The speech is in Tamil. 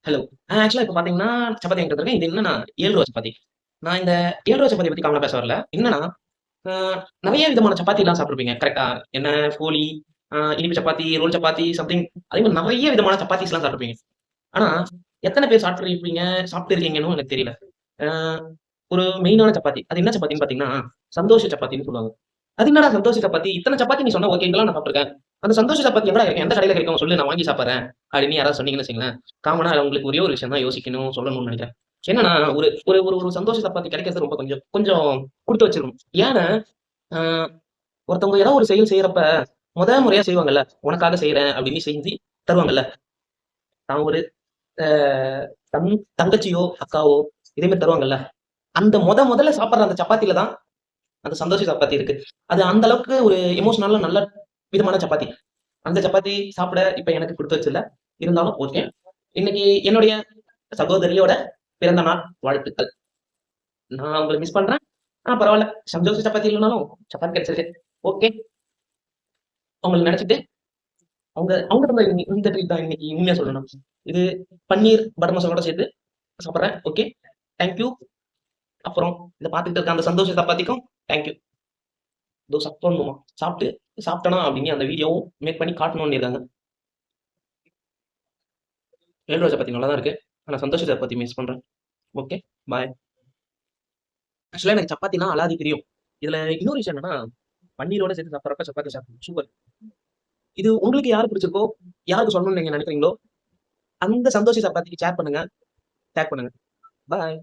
ஹலோ. ஆக்சுவலா இப்ப பார்த்தீங்கன்னா, சப்பாத்தி வாங்கிட்டு வந்திருக்கேன். இது என்னன்னா ரூ. 7 சப்பாத்தி. நான் இந்த ரூ. 7 சப்பாத்திய பத்தி காமனா பேச வரல. என்னன்னா, அ நெறைய விதமான சப்பாத்திலாம் சாப்பிட்டுருப்பீங்க. கரெக்ட்டா? என்ன போலி, இனிப்பு சப்பாத்தி, ரோல் சப்பாத்தி, சம்திங் அதே மாரி நெறைய விதமான சப்பாத்தீஸ்லாம் சாப்பிட்டுருப்பீங்க. ஆனா, எத்தன பேர் சாப்பிட்டுருக்கீங்கன்னும் எனக்கு தெரியல. அ ஒரு மெயினான சப்பாத்தி. அது என்ன சப்பாத்தின்னு பார்த்தீங்கன்னா, சந்தோஷ சப்பாத்தின்னு சொல்லுவாங்க. அது என்னடா சந்தோஷ சப்பாத்தி? இத்தன சப்பாத்தி நீ சொன்ன ஓகே. இதெல்லாம் நான் சாப்பிட்டுருக்கேன். அந்த சந்தோஷ சப்பாத்தி எங்கடா இருக்கு? எந்த கடையில கிடைக்கும்? சொல்லு நான் வாங்கி சாப்பிடுறேன். அப்படின்னு யாராவது சொன்னீங்கன்னு வச்சுக்கங்களேன், காமனா உங்களுக்கு ஒரே ஒரு விஷயம் தான் யோசிக்கணும், சொல்லணும்னு நெனைக்கிறேன். என்னன்னா, ஒரு ஒரு ஒரு ஒரு சந்தோஷ சப்பாத்தி கிடைக்கிறது ரொம்ப கொஞ்சம் கொஞ்சம் குடுத்து வச்சிரணும். ஏன்னா, அ ஒருத்தவங்க ஏதோ ஒரு செயல் செய்யறப்ப, முறையா செய்வாங்கல்ல. உனக்காக செய்றேன் அப்படின்னு செஞ்சு தருவாங்கல்ல. தான் ஒரு அ தங் தங்கச்சியோ, அக்காவோ இதே மாரி தருவாங்கல்ல. அந்த மொதல்ல சாப்பிடுற அந்த சப்பாத்தில தான் அந்த சந்தோஷ சப்பாத்தி இருக்கு. அது அந்த அளவுக்கு ஒரு எமோஷனலா நல்ல விதமான சப்பாத்தி. அந்த சப்பாத்தி சாப்பிட இப்ப எனக்கு குடுத்து வச்சில்ல. இருந்தாலும் ஓகே. இன்னைக்கு என்னுடைய சகோதரியோட பிறந்த நாள் வாழ்த்துக்கள். நான் உங்கள மிஸ் பண்றேன். பரவால்ல. சந்தோஷ சப்பாத்தி இல்லனாலும் சப்பாத்தி கிடைச்சிருக்கு. ஓகே. அவங்கள நெனச்சுட்டு அவங்க அவங்க தந்த இந்த ட்ரீட் தான் இன்னைக்கு உண்மையா சொல்லணும்னா. இது பன்னீர் பட்டர் மசாலாவோட சேர்த்து சாப்பிடுறேன். ஓகே. Thank you. அப்புறம் இத பார்த்துக்கிட்டு இருக்க அந்த சந்தோஷ சப்பாத்திக்கும் தேங்க் யூ. இதோ சாப்பிடணுமா? சாப்பிட்டனா அப்படின்னு அந்த வீடியோவும் மேக் பண்ணி காட்டணும்னு இருக்காங்க. ரூ. 7 சப்பாத்தி நல்லா தான் இருக்கு. ஆனா சந்தோஷ் சப்பாத்தி மிஸ் பண்றேன். ஓகே. பாய். ஆக்சுவலா எனக்கு சப்பாத்தினா அலாதி பிரியம். இதுல இன்னொரு விஷயம் என்னன்னா, பன்னீரோட சேர்த்து சாப்பிடுறப்ப சப்பாத்தி சாப்பிடணும். சூப்பர். இது உங்களுக்கு யாரு பிடிச்சிருக்கோ, யாருக்கு சொல்லணும்னு நீங்க நினைக்கிறீங்களோ, அந்த சந்தோஷ் சப்பாத்திக்கு ஷேர் பண்ணுங்க. டேக் பண்ணுங்க. பாய்.